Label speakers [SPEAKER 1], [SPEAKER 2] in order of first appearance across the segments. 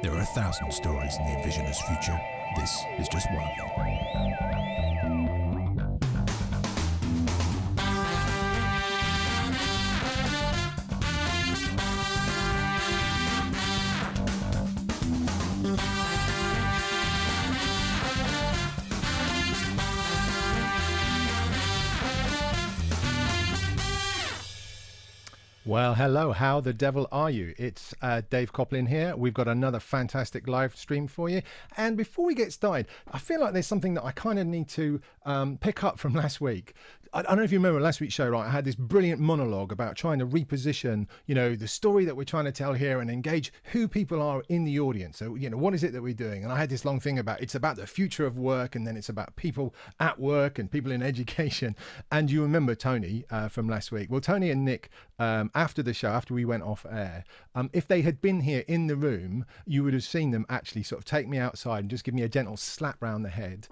[SPEAKER 1] There are 1,000 stories in the Envisioner's future. This is just one of them.
[SPEAKER 2] Well, hello, how the devil are you? It's Dave Coplin here. We've got another fantastic live stream for you. And before we get started, I feel like there's something that I kind of need to pick up from last week. I don't know if you remember last week's show, right? I had this brilliant monologue about trying to reposition, you know, the story that we're trying to tell here and engage who people are in the audience. So, you know, what is it that we're doing? And I had this long thing about it's about the future of work, and then it's about people at work and people in education. And you remember Tony from last week. Well, Tony and Nick, after the show, after we went off air, if they had been here in the room, you would have seen them actually sort of take me outside and just give me a gentle slap round the head,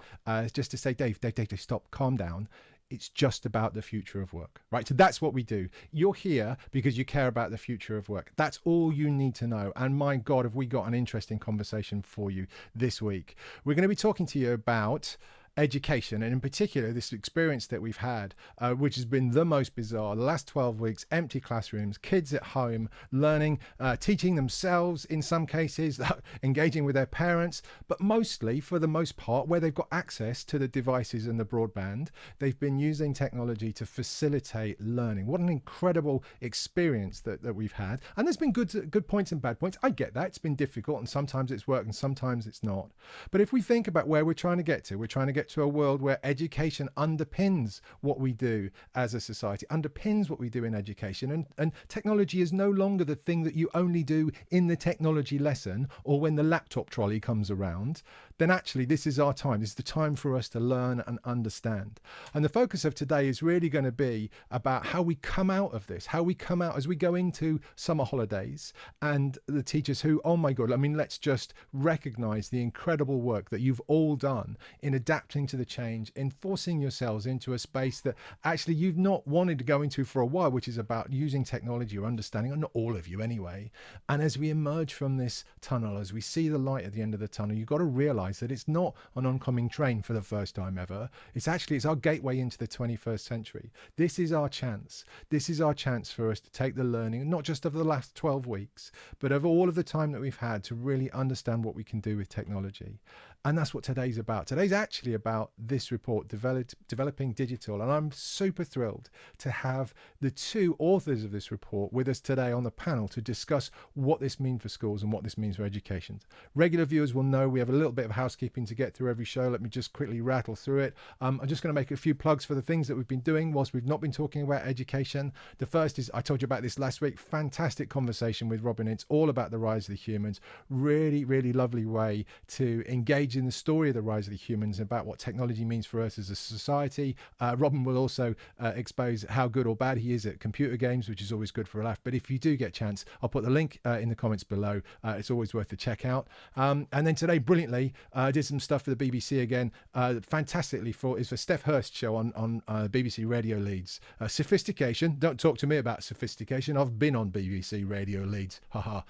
[SPEAKER 2] just to say, Dave, stop, calm down. It's just about the future of work, right? So that's what we do. You're here because you care about the future of work. That's all you need to know. And my God, have we got an interesting conversation for you this week. We're going to be talking to you about education, and in particular this experience that we've had, which has been the most bizarre. The last 12 weeks, empty classrooms, kids at home learning, teaching themselves in some cases, engaging with their parents, but mostly, for the most part, where they've got access to the devices and the broadband, they've been using technology to facilitate learning. What an incredible experience that we've had. And there's been good points and bad points. I get that. It's been difficult, and sometimes it's worked and sometimes it's not. But if we think about where we're trying to get to, we're trying to get to a world where education underpins what we do as a society, underpins what we do in education, and technology is no longer the thing that you only do in the technology lesson or when the laptop trolley comes around. Then actually this is our time. This is the time for us to learn and understand. And the focus of today is really going to be about how we come out of this, how we come out as we go into summer holidays, and the teachers who, oh my God, I mean, let's just recognize the incredible work that you've all done in adapting to the change, in forcing yourselves into a space that actually you've not wanted to go into for a while, which is about using technology or understanding, and not all of you anyway. And as we emerge from this tunnel, as we see the light at the end of the tunnel, you've got to realize that it's not an oncoming train for the first time ever. It's our gateway into the 21st century. This is our chance. This is our chance for us to take the learning, not just of the last 12 weeks, but of all of the time that we've had to really understand what we can do with technology. And that's what today's about. Today's actually about this report, Developing Digital. And I'm super thrilled to have the two authors of this report with us today on the panel to discuss what this means for schools and what this means for education. Regular viewers will know we have a little bit of housekeeping to get through every show. Let me just quickly rattle through it. I'm just going to make a few plugs for the things that we've been doing whilst we've not been talking about education. The first is, I told you about this last week, fantastic conversation with Robin. It's all about the rise of the humans. Really, really lovely way to engage in the story of the rise of the humans, about what technology means for us as a society. Robin will also expose how good or bad he is at computer games, which is always good for a laugh. But if you do get a chance, I'll put the link in the comments below. It's always worth a check out. And then today, brilliantly, I did some stuff for the BBC again, fantastically it's for Steph Hurst's show on BBC Radio Leeds. Sophistication, don't talk to me about sophistication. I've been on BBC Radio Leeds. Haha.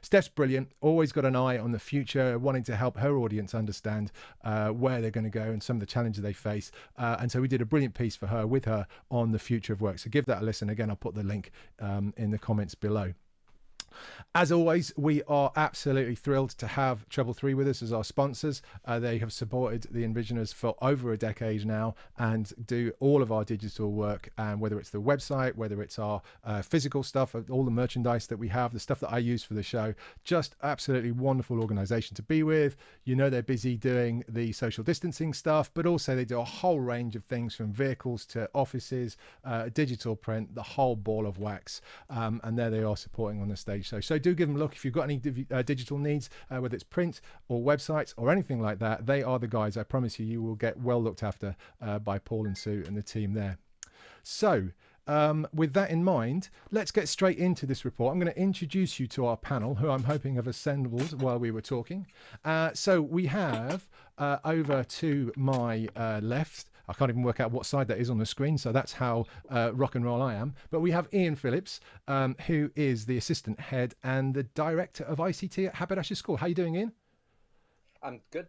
[SPEAKER 2] Steph's brilliant, always got an eye on the future, wanting to help her audience understand where they're going to go and some of the challenges they face. And so we did a brilliant piece for her, with her, on the future of work. So give that a listen. Again, I'll put the link in the comments below. As always, we are absolutely thrilled to have Treble 3 with us as our sponsors. They have supported the Envisioners for over a decade now and do all of our digital work, and whether it's the website, whether it's our physical stuff, all the merchandise that we have, the stuff that I use for the show. Just absolutely wonderful organization to be with. You know, they're busy doing the social distancing stuff, but also they do a whole range of things, from vehicles to offices, digital print, the whole ball of wax. And there they are supporting on the stage. So do give them a look if you've got any digital needs, whether it's print or websites or anything like that. They are the guys. I promise you, you will get well looked after by Paul and Sue and the team there. So with that in mind, let's get straight into this report. I'm going to introduce you to our panel, who I'm hoping have assembled while we were talking. So we have over to my left I can't even work out what side that is on the screen. So that's how rock and roll I am. But we have Ian Phillips, who is the assistant head and the director of ICT at Haberdashers School. How are you doing, Ian?
[SPEAKER 3] I'm good,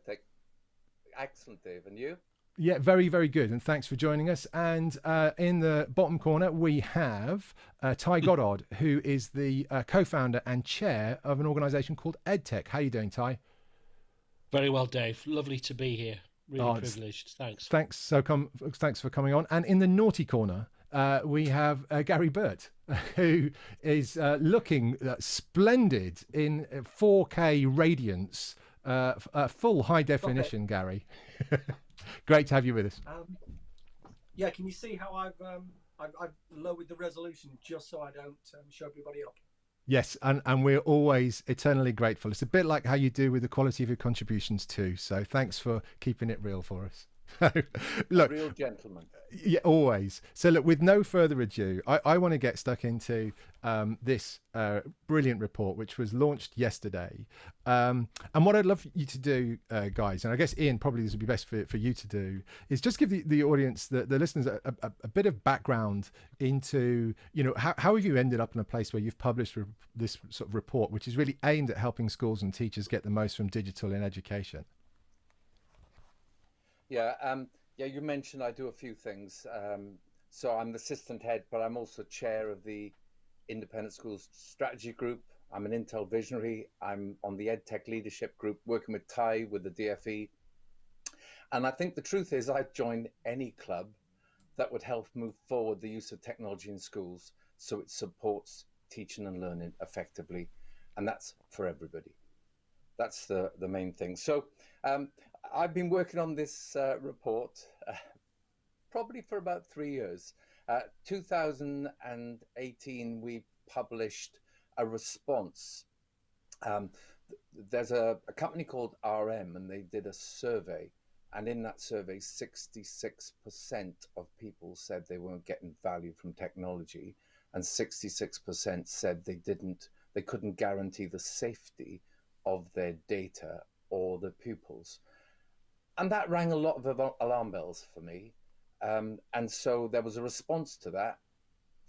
[SPEAKER 3] excellent, Dave. And you?
[SPEAKER 2] Yeah, very, very good. And thanks for joining us. And in the bottom corner, we have Ty Goddard, who is the co-founder and chair of an organisation called EdTech. How are you doing, Ty?
[SPEAKER 4] Very well, Dave. Lovely to be here. Really privileged. Thanks. Thanks
[SPEAKER 2] for coming on. And in the naughty corner, we have Gary Burt, who is looking splendid in 4K radiance, full high definition. Okay. Gary. Great to have you with us.
[SPEAKER 5] Yeah, can you see how I've lowered the resolution just so I don't show everybody up?
[SPEAKER 2] Yes, and we're always eternally grateful. It's a bit like how you do with the quality of your contributions too. So thanks for keeping it real for us. Look,
[SPEAKER 3] a real gentleman.
[SPEAKER 2] Yeah, always. So look, with no further ado, I want to get stuck into this brilliant report, which was launched yesterday. And what I'd love you to do, guys, and I guess Ian, probably this would be best for you to do, is just give the audience, the listeners, a bit of background into, how have you ended up in a place where you've published this sort of report, which is really aimed at helping schools and teachers get the most from digital in education.
[SPEAKER 3] Yeah, you mentioned I do a few things. So I'm the assistant head, but I'm also chair of the Independent Schools Strategy Group. I'm an Intel visionary. I'm on the EdTech leadership group, working with Ty, with the DFE. And I think the truth is I'd join any club that would help move forward the use of technology in schools so it supports teaching and learning effectively. And that's for everybody. That's the main thing. So I've been working on this report probably for about 3 years. 2018, we published a response. There's a company called RM, and they did a survey. And in that survey, 66% of people said they weren't getting value from technology, and 66% said they couldn't guarantee the safety of their data or the pupils. And that rang a lot of alarm bells for me. And so there was a response to that.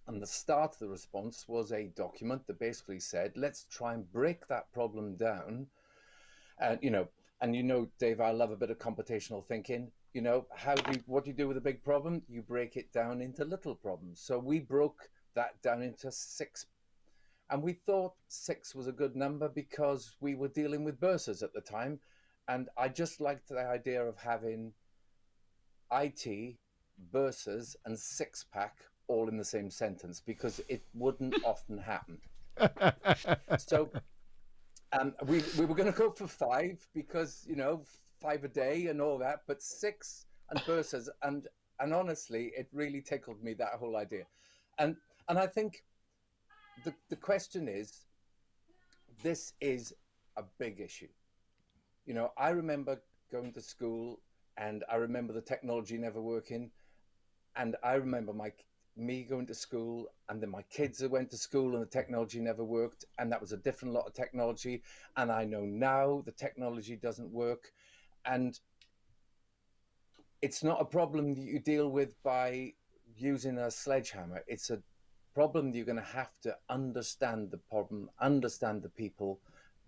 [SPEAKER 3] And the start of the response was a document that basically said, let's try and break that problem down. And, Dave, I love a bit of computational thinking. What do you do with a big problem? You break it down into little problems. So we broke that down into 6. And we thought 6 was a good number because we were dealing with bursars at the time. And I just liked the idea of having IT, bursars, and six-pack all in the same sentence because it wouldn't often happen. So we were going to go for 5 because, 5 a day and all that, but 6 and bursars. And honestly, it really tickled me, that whole idea. And I think the question is, this is a big issue. I remember going to school and I remember the technology never working. And I remember me going to school and then my kids that went to school and the technology never worked. And that was a different lot of technology. And I know now the technology doesn't work. And it's not a problem that you deal with by using a sledgehammer. It's a problem you're going to have to understand the problem, understand the people,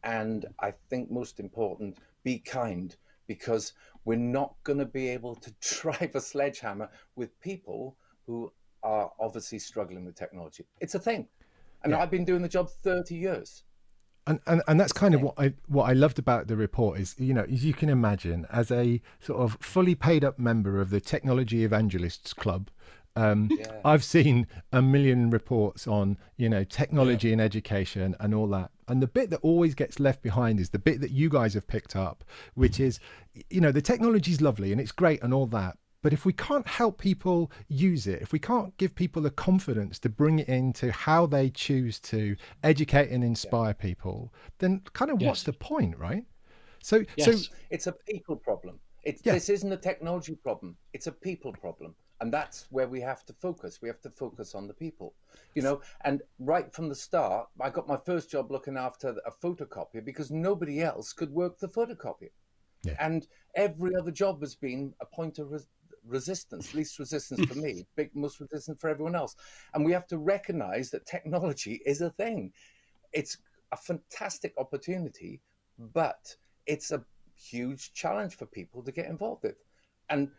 [SPEAKER 3] and I think most important, be kind, because we're not going to be able to drive a sledgehammer with people who are obviously struggling with technology. It's a thing. And I've been doing the job 30 years.
[SPEAKER 2] And that's kind of what I loved about the report is, as you can imagine, as a sort of fully paid up member of the Technology Evangelists Club, I've seen a million reports on, technology and education and all that. And the bit that always gets left behind is the bit that you guys have picked up, which is, the technology is lovely and it's great and all that. But if we can't help people use it, if we can't give people the confidence to bring it into how they choose to educate and inspire people, then kind of what's the point, right? So
[SPEAKER 3] it's a people problem. This isn't a technology problem. It's a people problem. And that's where we have to focus. We have to focus on the people, and right from the start, I got my first job looking after a photocopier because nobody else could work the photocopier. Yeah. And every other job has been a point of resistance, least resistance for me, most resistance for everyone else. And we have to recognize that technology is a thing. It's a fantastic opportunity, but it's a huge challenge for people to get involved with. And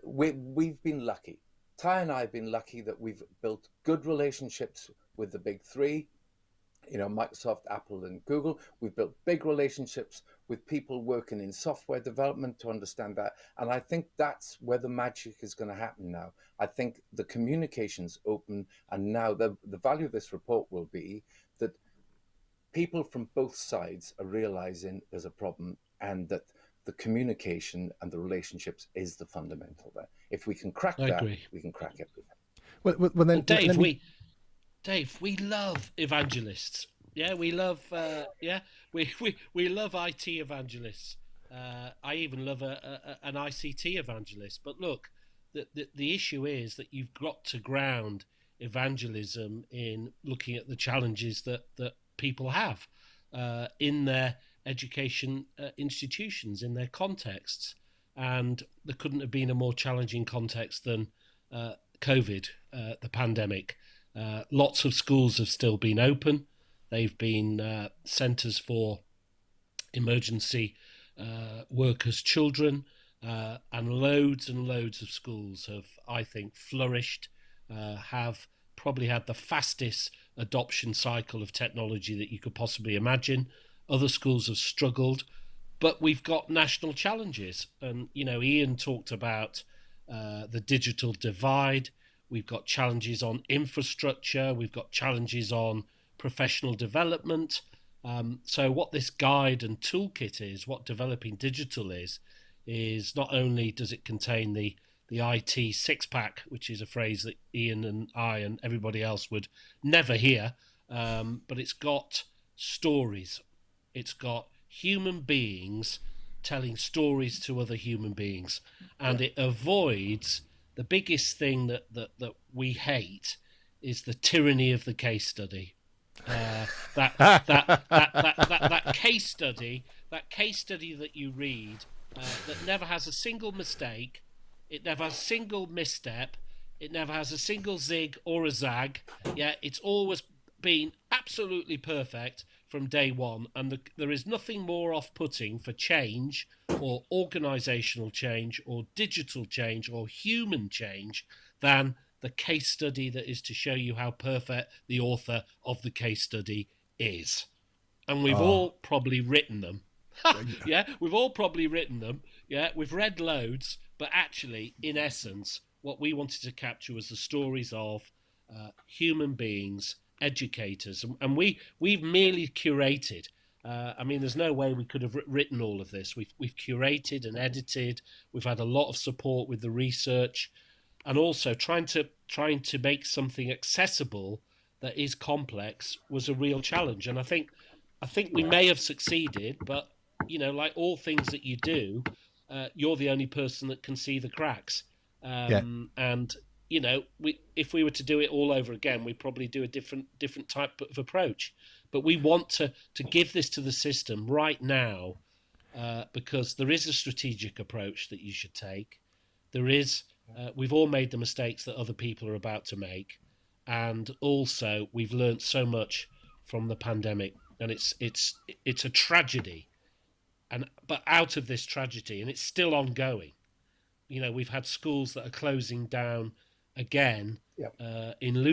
[SPEAKER 3] we've been lucky. Ty and I have been lucky that we've built good relationships with the big three, Microsoft, Apple, and Google. We've built big relationships with people working in software development to understand that. And I think that's where the magic is going to happen now. I think the communication's open, and now the value of this report will be that people from both sides are realizing there's a problem, and that the communication and the relationships is the fundamental there. If we can crack that, we can crack everything.
[SPEAKER 2] Well, then,
[SPEAKER 4] Dave, we love evangelists. Yeah, we love. We love IT evangelists. I even love an ICT evangelist. But look, the issue is that you've got to ground evangelism in looking at the challenges that people have in their education institutions, in their contexts. And there couldn't have been a more challenging context than COVID, the pandemic. Lots of schools have still been open. They've been centres for emergency workers' children, and loads of schools have, I think, flourished, have probably had the fastest adoption cycle of technology that you could possibly imagine. Other schools have struggled, but we've got national challenges. And, Ian talked about the digital divide. We've got challenges on infrastructure. We've got challenges on professional development. So what this guide and toolkit is, what developing digital is not only does it contain the IT six-pack, which is a phrase that Ian and I and everybody else would never hear, but it's got stories. It's got human beings telling stories to other human beings, and it avoids the biggest thing that we hate is the tyranny of the case study. That case study that you read that never has a single mistake, it never has a single misstep, it never has a single zig or a zag. Yeah, it's always been absolutely perfect from day one, and there is nothing more off-putting for change or organisational change or digital change or human change than the case study that is to show you how perfect the author of the case study is. And we've all probably written them. Yeah, we've all probably written them. Yeah, we've read loads, but actually, in essence, what we wanted to capture was the stories of human beings, educators, and we've merely curated. There's no way we could have written all of this. We've curated and edited. We've had a lot of support with the research, and also trying to make something accessible that is complex was a real challenge. And I think we may have succeeded, but like all things that you do, you're the only person that can see the cracks. And if we were to do it all over again, we'd probably do a different type of approach. But we want to give this to the system right now, because there is a strategic approach that you should take. There is. We've all made the mistakes that other people are about to make, and also we've learned so much from the pandemic, and it's a tragedy. But out of this tragedy, and it's still ongoing. We've had schools that are closing down again.
[SPEAKER 3] Yep.
[SPEAKER 4] In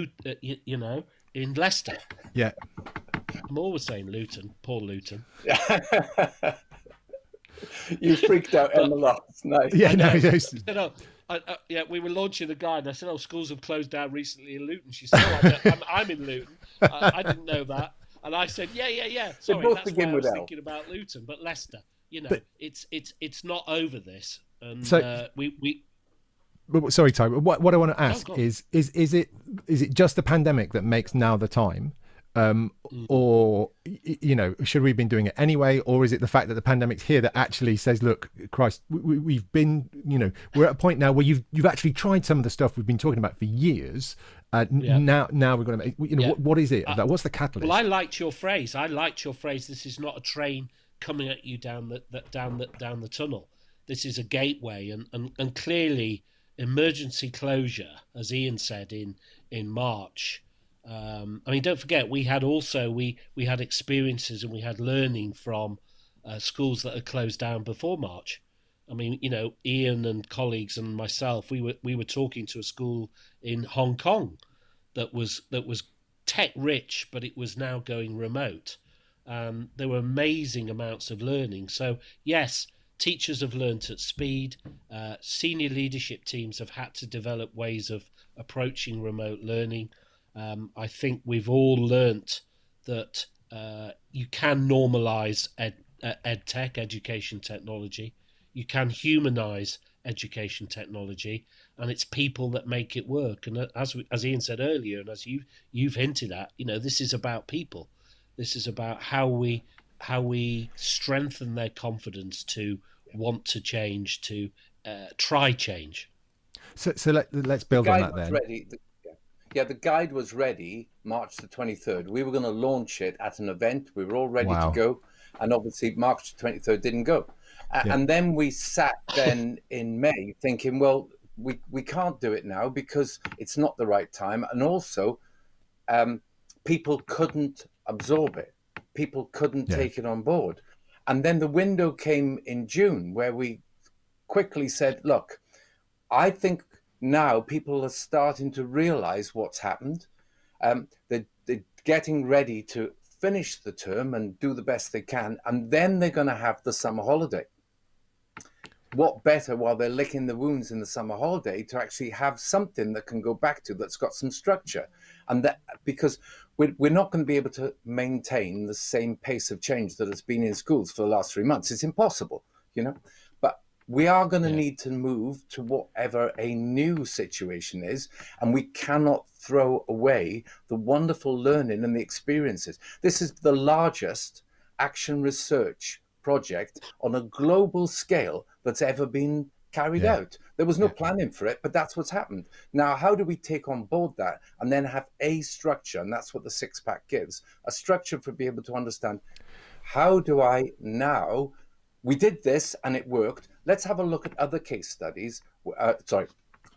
[SPEAKER 4] Leicester.
[SPEAKER 2] Yeah.
[SPEAKER 4] I'm always saying Luton, poor Luton.
[SPEAKER 3] You freaked out Emma last night.
[SPEAKER 2] Yeah,
[SPEAKER 4] we were launching the guide, and I said, schools have closed down recently in Luton. She said, I'm in Luton. I didn't know that. And I said, yeah. Sorry, that's why I was thinking about Luton. But Leicester, it's not over this. And
[SPEAKER 2] so,
[SPEAKER 4] we
[SPEAKER 2] sorry, Ty. What I want to ask is it just the pandemic that makes now the time? Or should we have been doing it anyway, or is it the fact that the pandemic's here that actually says, look, Christ, we've been, we're at a point now where you've actually tried some of the stuff we've been talking about for years. Now we're going to make, what is it? What's the catalyst?
[SPEAKER 4] Well, I liked your phrase. This is not a train coming at you down the tunnel. this is a gateway, and clearly emergency closure, as Ian said in March. I mean, don't forget, we had experiences and we had learning from schools that had closed down before March. I mean, Ian and colleagues and myself, we were talking to a school in Hong Kong that was tech rich, but it was now going remote. There were amazing amounts of learning. So yes, teachers have learnt at speed. Senior leadership teams have had to develop ways of approaching remote learning. I think we've all learnt that you can normalise EdTech, education technology. You can humanise education technology, and it's people that make it work. And as Ian said earlier, and as you've hinted at, this is about people. This is about how we strengthen their confidence to want to change, to try change.
[SPEAKER 2] So let's build on that then.
[SPEAKER 3] The guide was ready March the 23rd. We were going to launch it at an event. We were all ready to go. And obviously March the 23rd didn't go. And then we sat then in May thinking, well, we can't do it now because it's not the right time. And also people couldn't absorb it. People couldn't take it on board. And then the window came in June where we quickly said, look, I think now people are starting to realize what's happened. They're getting ready to finish the term and do the best they can. And then they're going to have the summer holiday. What better while they're licking the wounds in the summer holiday to actually have something that can go back to that's got some structure. And that because we're not going to be able to maintain the same pace of change that has been in schools for the last 3 months. It's impossible, but we are going to need to move to whatever a new situation is. And we cannot throw away the wonderful learning and the experiences. This is the largest action research project on a global scale that's ever been carried out. There was no planning for it, but that's what's happened. Now, how do we take on board that and then have a structure? And that's what the six-pack gives, a structure for be able to understand, how do I now, we did this and it worked. Let's have a look at other case studies. Sorry,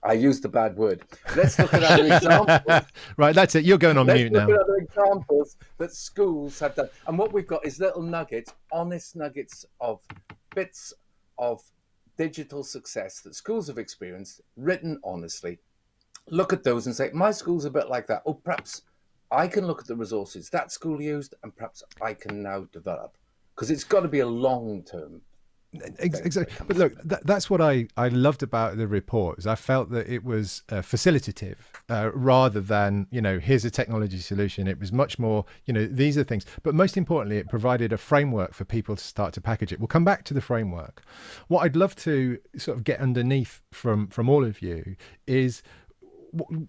[SPEAKER 3] I used a bad word. Let's look at other examples.
[SPEAKER 2] Right, that's it. You're going on mute now.
[SPEAKER 3] Let's look at other examples that schools have done. And what we've got is little nuggets, honest nuggets of bits of digital success that schools have experienced, written honestly. Look at those and say, my school's a bit like that. Oh, perhaps I can look at the resources that school used and perhaps I can now develop. Because it's got to be a long-term.
[SPEAKER 2] Exactly. But look, that's what I loved about the report, is I felt that it was facilitative rather than, here's a technology solution. It was much more, these are things. But most importantly, it provided a framework for people to start to package it. We'll come back to the framework. What I'd love to sort of get underneath from all of you is,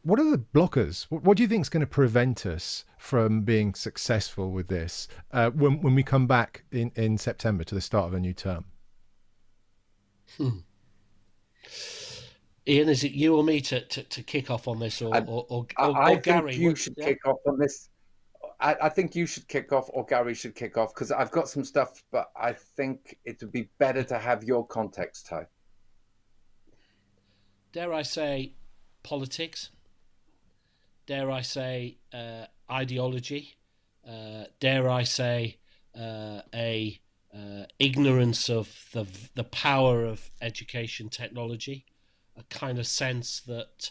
[SPEAKER 2] what are the blockers? What do you think is going to prevent us from being successful with this when we come back in September to the start of a new term?
[SPEAKER 4] Ian, is it you or me to kick off on this, or Gary?
[SPEAKER 3] Think you should kick off on this. I think you should kick off, or Gary should kick off, because I've got some stuff, but I think it would be better to have your context, Ty.
[SPEAKER 4] Dare I say politics? Dare I say ideology? Dare I say ignorance of the power of education technology, a kind of sense that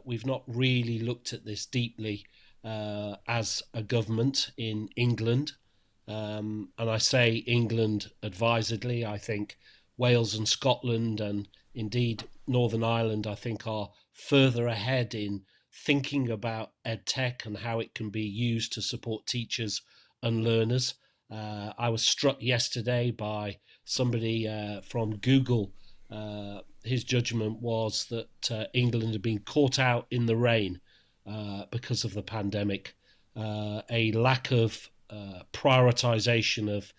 [SPEAKER 4] we've not really looked at this deeply as a government in England. And I say England advisedly. I think Wales and Scotland and indeed Northern Ireland, I think, are further ahead in thinking about EdTech and how it can be used to support teachers and learners. I was struck yesterday by somebody from Google. His judgment was that England had been caught out in the rain because of the pandemic. A lack of prioritization of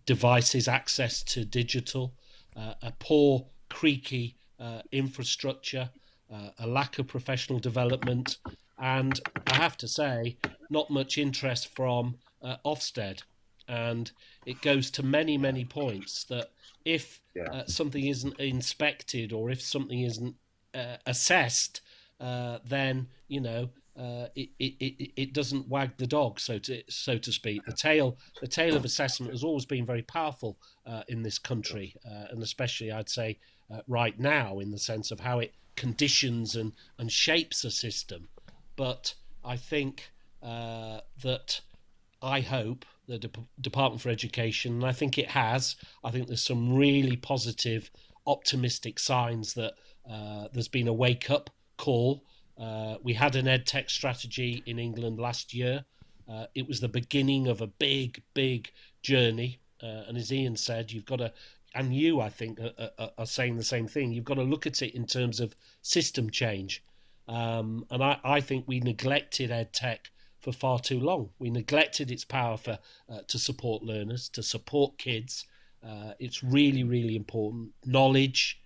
[SPEAKER 4] devices, access to digital, a poor, creaky infrastructure, a lack of professional development, and I have to say, not much interest from Ofsted. And it goes to many, many points that if something isn't inspected or if something isn't assessed, then it doesn't wag the dog, so to speak. The tail of assessment has always been very powerful in this country, and especially I'd say right now, in the sense of how it conditions and shapes a system. But I think that I hope the Department for Education, and I think it has, I think there's some really positive, optimistic signs that there's been a wake-up call. We had an EdTech strategy in England last year. It was the beginning of a big, big journey. And as Ian said, you've got to, and you, I think, are saying the same thing, you've got to look at it in terms of system change. And I think we neglected EdTech for far too long. We neglected its power to support learners, to support kids. It's really, really important. Knowledge,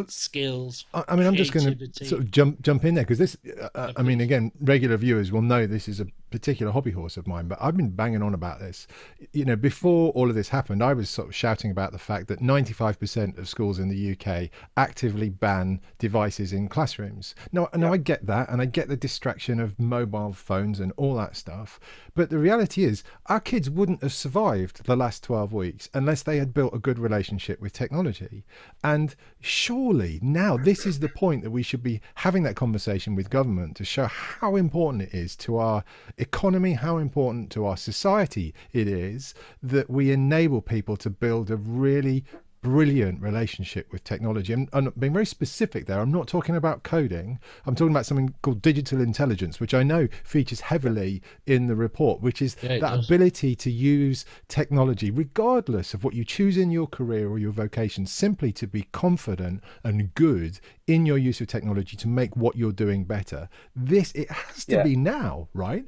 [SPEAKER 4] skills.
[SPEAKER 2] I mean, I'm just going to sort of jump in there because this. I mean, again, regular viewers will know this is a particular hobby horse of mine, but I've been banging on about this. You know, before all of this happened, I was sort of shouting about the fact that 95% of schools in the UK actively ban devices in classrooms. Now, I get that, and I get the distraction of mobile phones and all that stuff. But the reality is, our kids wouldn't have survived the last 12 weeks unless they had built a good relationship with technology. And surely now this is the point that we should be having that conversation with government to show how important it is to our economy, how important to our society it is that we enable people to build a really brilliant relationship with technology. And being very specific there, I'm not talking about coding. I'm talking about something called digital intelligence, which I know features heavily in the report, which is that ability to use technology, regardless of what you choose in your career or your vocation, simply to be confident and good in your use of technology to make what you're doing better. It has to be now, right?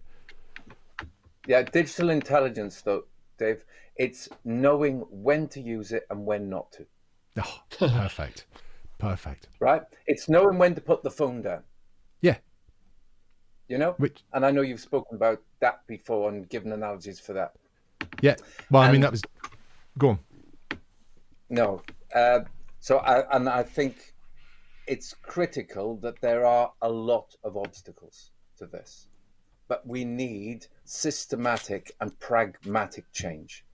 [SPEAKER 3] Yeah, digital intelligence, though, Dave, it's knowing when to use it and when not to.
[SPEAKER 2] Oh, perfect.
[SPEAKER 3] Right? It's knowing when to put the phone down.
[SPEAKER 2] Yeah.
[SPEAKER 3] You know? And I know you've spoken about that before and given analogies for that.
[SPEAKER 2] Yeah. Well, I mean, that was... Go on.
[SPEAKER 3] No. I think it's critical that there are a lot of obstacles to this. But we need systematic and pragmatic change.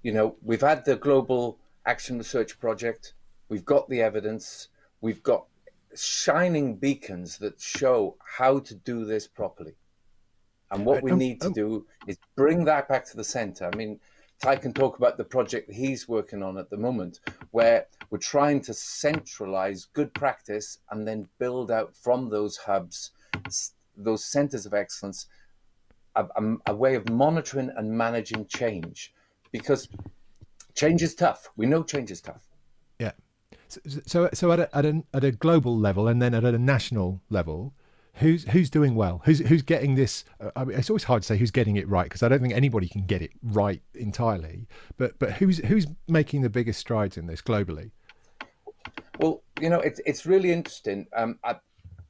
[SPEAKER 3] You know, we've had the Global Action Research Project. We've got the evidence. We've got shining beacons that show how to do this properly. And what we need to do is bring that back to the center. I mean, Ty can talk about the project he's working on at the moment, where we're trying to centralize good practice and then build out from those hubs, those centers of excellence, a way of monitoring and managing change, because change is tough. We know change is tough.
[SPEAKER 2] Yeah. So at a global level and then at a national level, who's doing well? Who's getting this? I mean, it's always hard to say who's getting it right, because I don't think anybody can get it right entirely. But who's making the biggest strides in this globally?
[SPEAKER 3] Well, you know, it's really interesting.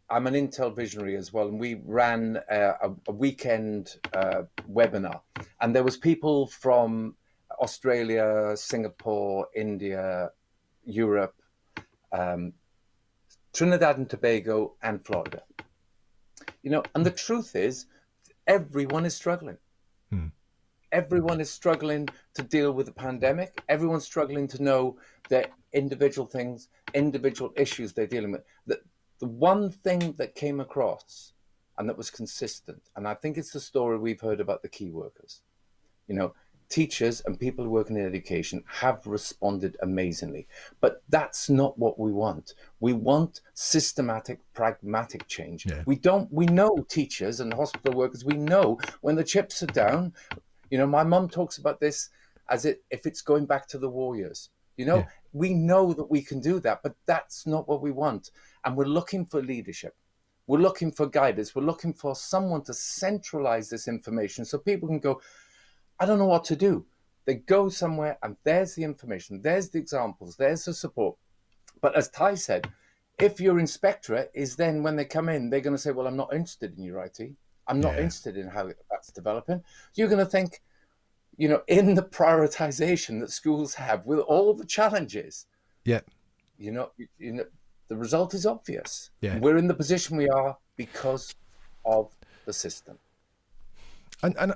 [SPEAKER 3] I'm an Intel visionary as well, and we ran a weekend webinar, and there was people from Australia, Singapore, India, Europe, Trinidad and Tobago, and Florida. You know, and the truth is, everyone is struggling. Everyone is struggling to deal with the pandemic. Everyone's struggling to know their individual things, individual issues they're dealing with. The one thing that came across and that was consistent, and I think it's the story we've heard about the key workers. You know, teachers and people who work in education have responded amazingly, but that's not what we want. We want systematic, pragmatic change. Yeah. We know teachers and hospital workers, we know when the chips are down. You know, my mum talks about this as if it's going back to the war years. You know, we know that we can do that, but that's not what we want. And we're looking for leadership. We're looking for guidance. We're looking for someone to centralize this information so people can go, I don't know what to do. They go somewhere and there's the information, there's the examples, there's the support. But as Ty said, if your inspectorate is then when they come in, they're going to say, well, I'm not interested in your IT. I'm not interested in how that's developing. You're going to think, in the prioritization that schools have with all the challenges,
[SPEAKER 2] Yeah.
[SPEAKER 3] the result is obvious.
[SPEAKER 2] Yeah.
[SPEAKER 3] We're in the position we are because of the system.
[SPEAKER 2] And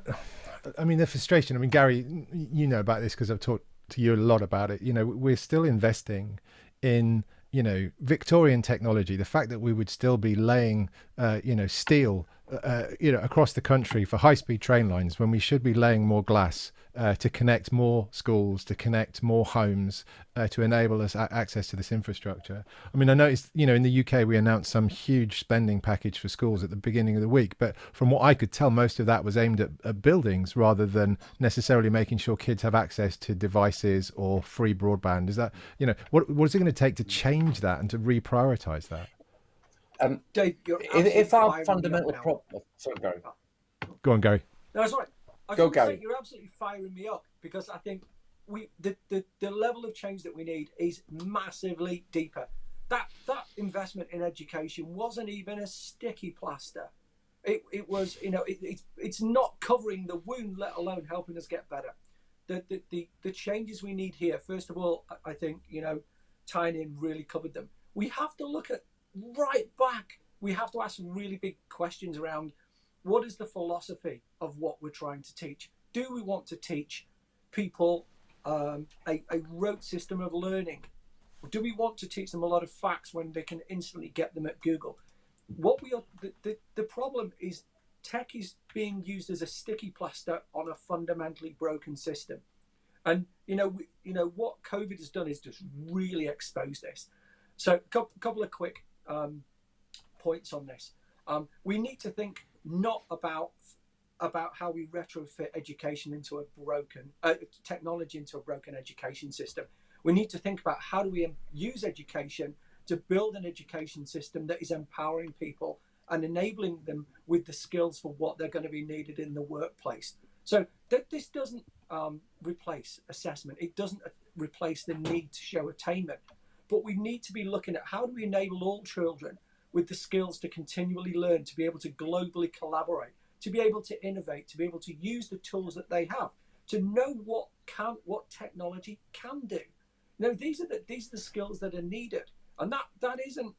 [SPEAKER 2] I mean, the frustration, I mean, Gary, you know about this because I've talked to you a lot about it. We're still investing in, Victorian technology. The fact that we would still be laying, steel, across the country for high-speed train lines when we should be laying more glass to connect more schools, to connect more homes, to enable us access to this infrastructure. I mean, I noticed, in the UK, we announced some huge spending package for schools at the beginning of the week. But from what I could tell, most of that was aimed at buildings rather than necessarily making sure kids have access to devices or free broadband. Is that, what is it going to take to change that and to reprioritize that?
[SPEAKER 5] Dave,
[SPEAKER 3] if our fundamental problem, sorry, Gary.
[SPEAKER 2] Go on, Gary.
[SPEAKER 5] No, that's right.
[SPEAKER 3] Go, Gary.
[SPEAKER 5] You're absolutely firing me up because I think the level of change that we need is massively deeper. That investment in education wasn't even a sticky plaster. It was, it's not covering the wound, let alone helping us get better. The changes we need here, first of all, I think, tying in really covered them. We have to look at right back. We have to ask some really big questions around what is the philosophy of what we're trying to teach? Do we want to teach people a rote system of learning? Do we want to teach them a lot of facts when they can instantly get them at Google? The problem is tech is being used as a sticky plaster on a fundamentally broken system. And what COVID has done is just really expose this. So a couple of quick points on this. We need to think not about how we retrofit education into a broken technology into a broken education system. We need to think about how do we use education to build an education system that is empowering people and enabling them with the skills for what they're going to be needed in the workplace. So this doesn't replace assessment. It doesn't replace the need to show attainment. But we need to be looking at how do we enable all children with the skills to continually learn, to be able to globally collaborate, to be able to innovate, to be able to use the tools that they have, to know what technology can do. These are the skills that are needed, and that isn't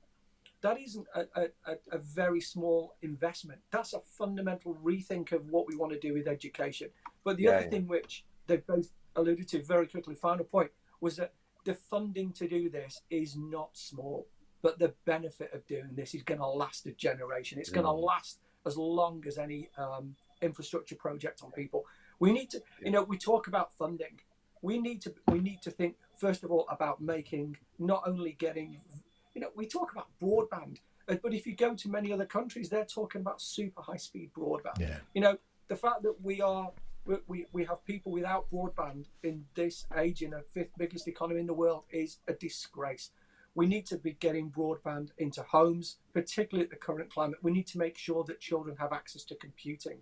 [SPEAKER 5] a very small investment. That's a fundamental rethink of what we want to do with education. But the other thing which they've both alluded to very quickly, final point, was that the funding to do this is not small. But the benefit of doing this is going to last a generation. It's going to last as long as any infrastructure project on people. We need to, we talk about funding. We need to think first of all about making not only getting, we talk about broadband, but if you go to many other countries, they're talking about super high speed broadband.
[SPEAKER 2] Yeah.
[SPEAKER 5] The fact that we have people without broadband in this age in the 5th biggest economy in the world is a disgrace. We need to be getting broadband into homes, particularly at the current climate. We need to make sure that children have access to computing.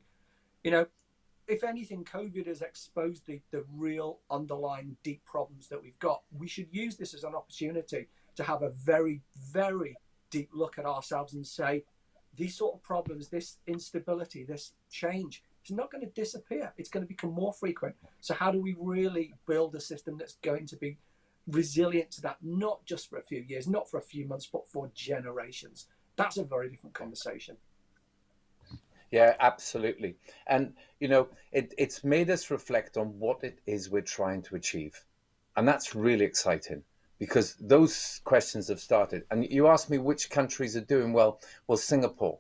[SPEAKER 5] If anything, COVID has exposed the real underlying deep problems that we've got. We should use this as an opportunity to have a very, very deep look at ourselves and say, these sort of problems, this instability, this change, it's not going to disappear. It's going to become more frequent. So how do we really build a system that's going to be resilient to that, not just for a few years, not for a few months, but for generations? That's a very different conversation.
[SPEAKER 3] Yeah, absolutely. And, it's made us reflect on what it is we're trying to achieve. And that's really exciting because those questions have started. And you asked me which countries are doing well. Well, Singapore,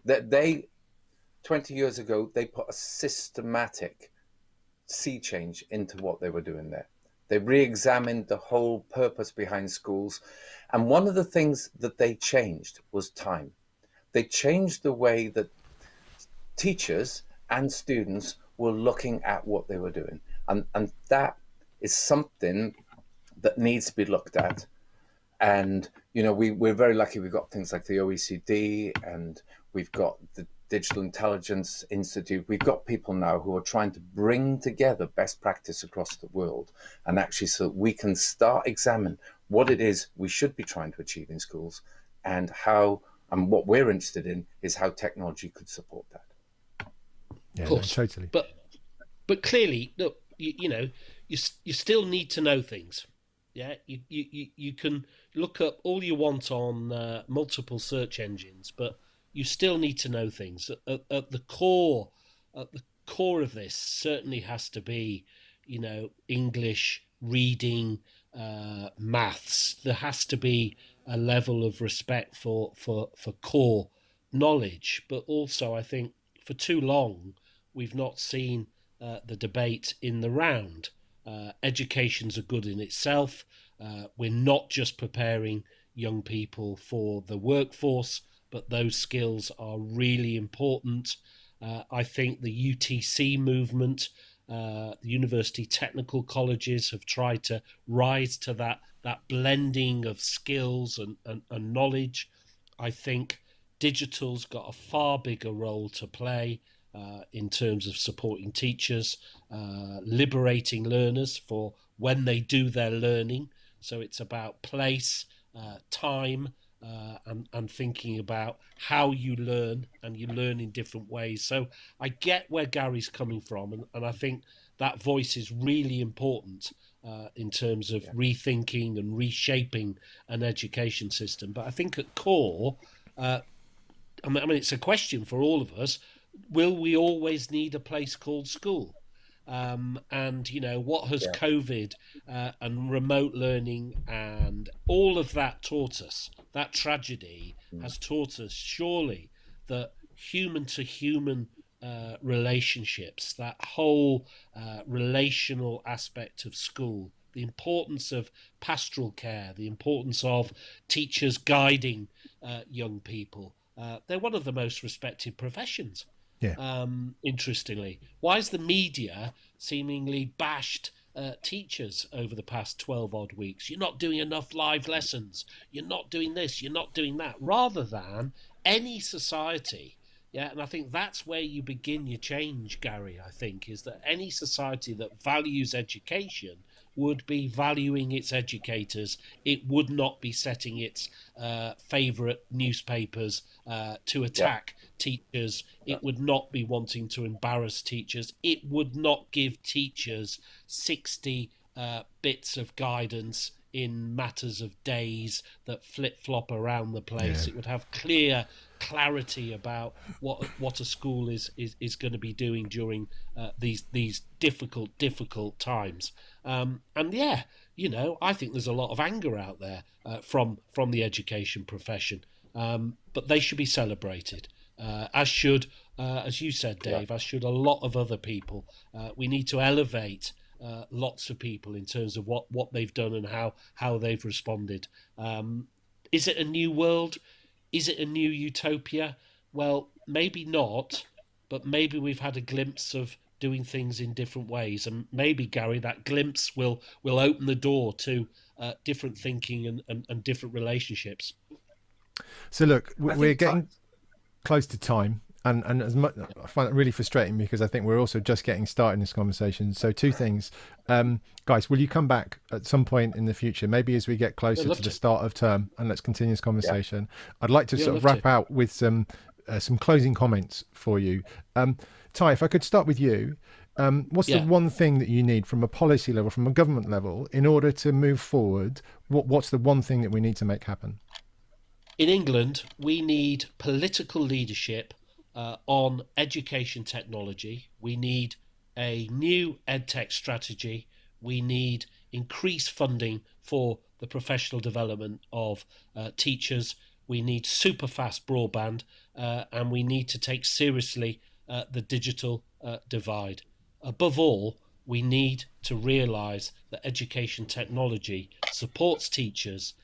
[SPEAKER 3] they 20 years ago, they put a systematic sea change into what they were doing there. They re-examined the whole purpose behind schools. And one of the things that they changed was time. They changed the way that teachers and students were looking at what they were doing. And that is something that needs to be looked at. And, we're very lucky. We've got things like the OECD and we've got the Digital Intelligence Institute. We've got people now who are trying to bring together best practice across the world, and actually so that we can start examine what it is we should be trying to achieve in schools and what we're interested in is how technology could support that.
[SPEAKER 2] Yeah, no, totally.
[SPEAKER 4] But But clearly, look, you still need to know things. Yeah, you can look up all you want on multiple search engines, but you still need to know things. At the core of this certainly has to be, English, reading, maths. There has to be a level of respect for core knowledge, but also I think for too long we've not seen the debate in the round. Education's a good in itself. We're not just preparing young people for the workforce, but those skills are really important. I think the UTC movement, the university technical colleges, have tried to rise to that blending of skills and knowledge. I think digital's got a far bigger role to play in terms of supporting teachers, liberating learners for when they do their learning. So it's about place, time, and thinking about how you learn, and you learn in different ways. So I get where Gary's coming from, and I think that voice is really important in terms of rethinking and reshaping an education system. But I think at core, I mean, it's a question for all of us. Will we always need a place called school? And what has COVID and remote learning and all of that taught us? That tragedy has taught us surely that human to human relationships, that whole relational aspect of school, the importance of pastoral care, the importance of teachers guiding young people. They're one of the most respected professions.
[SPEAKER 2] Yeah.
[SPEAKER 4] Interestingly, why is the media seemingly bashed teachers over the past 12 odd weeks? You're not doing enough live lessons. You're not doing this. You're not doing that. Rather than any society. Yeah, and I think that's where you begin your change, Gary, I think, is that any society that values education would be valuing its educators. It would not be setting its favourite newspapers to attack teachers. It would not be wanting to embarrass teachers. It would not give teachers 60 bits of guidance in matters of days that flip-flop around the place. It would have clarity about what a school is going to be doing during these difficult times. And I think there's a lot of anger out there from the education profession, but they should be celebrated, as should, as you said, Dave, as should a lot of other people. We need to elevate lots of people in terms of what they've done and how they've responded. Is it a new world? Is it a new utopia? Well, maybe not, but maybe we've had a glimpse of doing things in different ways, and maybe, Gary, that glimpse will open the door to different thinking and different relationships.
[SPEAKER 2] So look, we're getting close to time, and as much, I find it really frustrating because I think we're also just getting started in this conversation. So two things, guys, will you come back at some point in the future, maybe as we get closer to the start of term, and let's continue this conversation? I'd like to sort of wrap out with some closing comments for you. Ty, if I could start with you, what's the one thing that you need from a policy level, from a government level, in order to move forward? What's the one thing that we need to make happen?
[SPEAKER 4] In England, we need political leadership on education technology. We need a new EdTech strategy. We need increased funding for the professional development of teachers. We need super fast broadband, and we need to take seriously the digital divide. Above all, we need to realise that education technology supports teachers,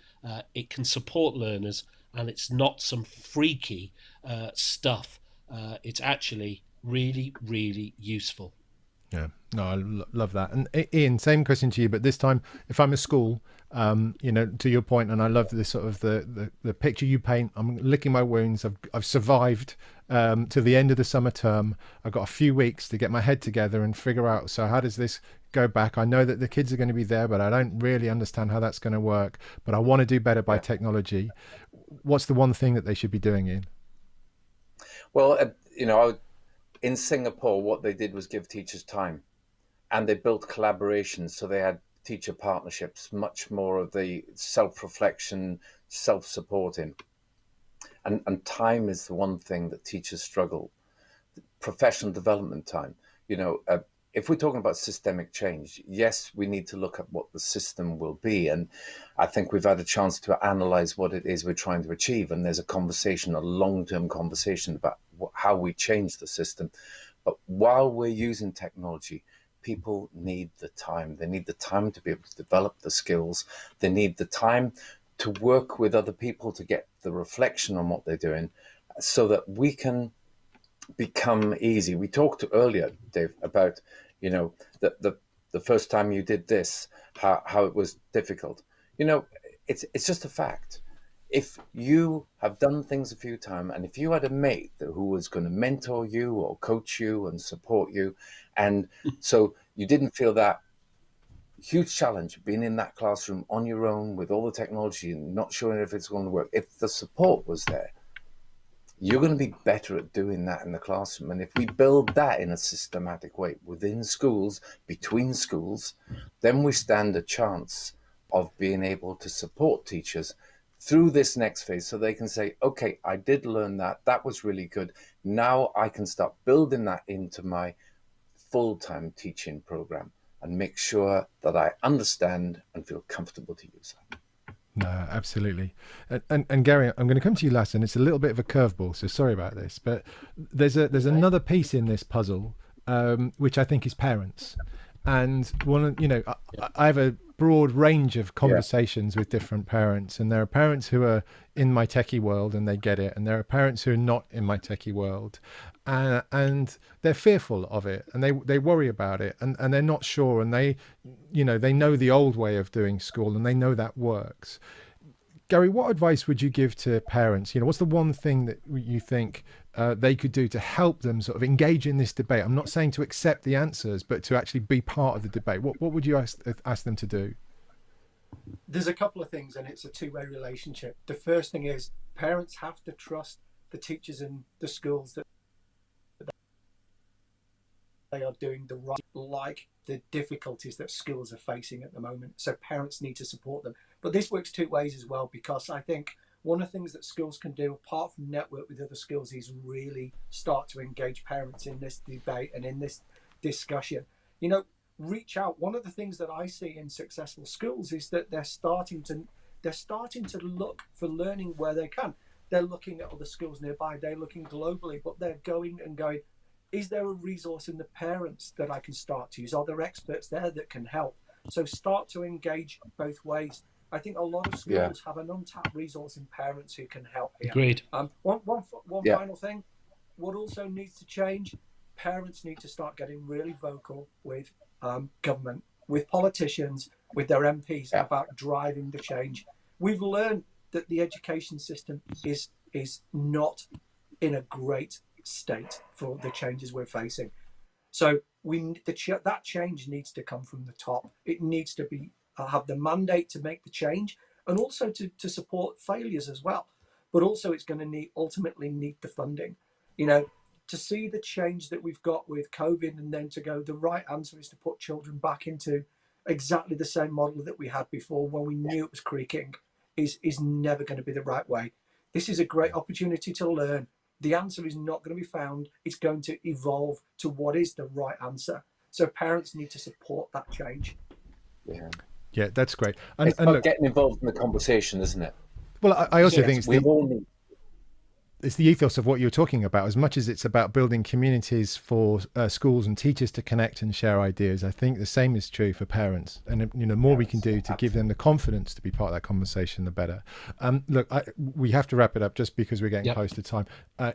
[SPEAKER 4] it can support learners, and it's not some freaky stuff. It's actually really, really useful.
[SPEAKER 2] Yeah, no, I love that. And Ian, same question to you, but this time, if I'm a school, to your point, and I love this sort of the picture you paint. I'm licking my wounds. I've survived to the end of the summer term. I've got a few weeks to get my head together and figure out, so how does this go back? I know that the kids are going to be there, but I don't really understand how that's going to work. But I want to do better by technology. What's the one thing that they should be doing, Ian?
[SPEAKER 3] Well, in Singapore, what they did was give teachers time. and they built collaboration. So they had teacher partnerships, much more of the self-reflection, self-supporting. And time is the one thing that teachers struggle. Professional development time. If we're talking about systemic change, yes, we need to look at what the system will be. And I think we've had a chance to analyze what it is we're trying to achieve. And there's a long-term conversation about how we change the system. But while we're using technology, people need the time. They need the time to be able to develop the skills. They need the time to work with other people to get the reflection on what they're doing so that we can become easy. We talked earlier, Dave, about the first time you did this, how it was difficult. It's just a fact. If you have done things a few times, and if you had a mate who was going to mentor you or coach you and support you, and so you didn't feel that huge challenge being in that classroom on your own with all the technology and not sure if it's going to work, if the support was there, you're going to be better at doing that in the classroom. And if we build that in a systematic way within schools, between schools, then we stand a chance of being able to support teachers through this next phase so they can say, okay, I did learn that. That was really good. Now I can start building that into my full-time teaching program and make sure that I understand and feel comfortable to use that.
[SPEAKER 2] No, absolutely. And Gary, I'm going to come to you last, and it's a little bit of a curveball, so sorry about this, but there's another piece in this puzzle, which I think is parents. And I have a broad range of conversations with different parents, and there are parents who are in my techie world and they get it, and there are parents who are not in my techie world, and they're fearful of it, and they worry about it, and they're not sure, and they know the old way of doing school, and they know that works. Gary, what advice would you give to parents? What's the one thing that you think they could do to help them sort of engage in this debate? I'm not saying to accept the answers, but to actually be part of the debate. What would you ask them to do?
[SPEAKER 5] There's a couple of things, and it's a two-way relationship. The first thing is parents have to trust the teachers in the schools that they are doing the right, like the difficulties that schools are facing at the moment. So parents need to support them. But this works two ways as well, because I think one of the things that schools can do, apart from network with other schools, is really start to engage parents in this debate and in this discussion. Reach out. One of the things that I see in successful schools is that they're starting to look for learning where they can. They're looking at other schools nearby. They're looking globally, but they're going, is there a resource in the parents that I can start to use? Are there experts there that can help? So start to engage both ways. I think a lot of schools have an untapped resource in parents who can help here.
[SPEAKER 4] Agreed.
[SPEAKER 5] One final thing. What also needs to change, parents need to start getting really vocal with government, with politicians, with their MPs about driving the change. We've learned that the education system is not in a great state for the changes we're facing. So that change needs to come from the top. It needs to be have the mandate to make the change, and also to support failures as well. But also it's going to ultimately need the funding. To see the change that we've got with COVID, and then to go, the right answer is to put children back into exactly the same model that we had before when we knew it was creaking, is never going to be the right way. This is a great opportunity to learn. The answer is not going to be found. It's going to evolve to what is the right answer. So parents need to support that change.
[SPEAKER 2] Yeah, that's great.
[SPEAKER 3] It's about getting involved in the conversation, isn't it?
[SPEAKER 2] Well, I also think
[SPEAKER 3] it's
[SPEAKER 2] the ethos of what you're talking about. As much as it's about building communities for schools and teachers to connect and share ideas, I think the same is true for parents. And the more we can do to give them the confidence to be part of that conversation, the better. Look, we have to wrap it up just because we're getting close to time.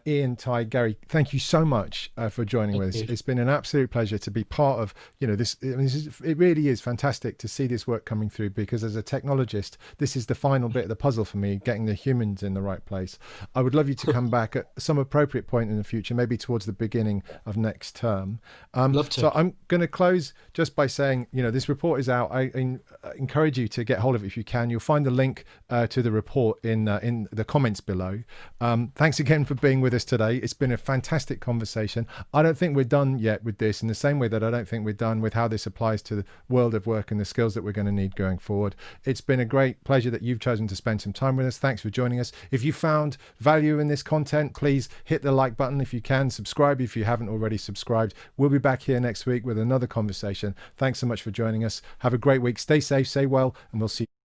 [SPEAKER 2] Ian, Ty, Gary, thank you so much for joining with us. It's been an absolute pleasure to be part of this. It really is fantastic to see this work coming through, because as a technologist, this is the final bit of the puzzle for me, getting the humans in the right place. I would love you to come back at some appropriate point in the future, maybe towards the beginning of next term.
[SPEAKER 4] Love to.
[SPEAKER 2] So I'm going to close just by saying, this report is out. I encourage you to get hold of it if you can. You'll find the link to the report in the comments below. Thanks again for being with us today. It's been a fantastic conversation. I don't think we're done yet with this, in the same way that I don't think we're done with how this applies to the world of work and the skills that we're going to need going forward. It's been a great pleasure that you've chosen to spend some time with us. Thanks for joining us. If you found value in this content, please hit the like button if you can. Subscribe if you haven't already subscribed. We'll be back here next week with another conversation. Thanks so much for joining us. Have a great week. Stay safe, stay well, and we'll see you.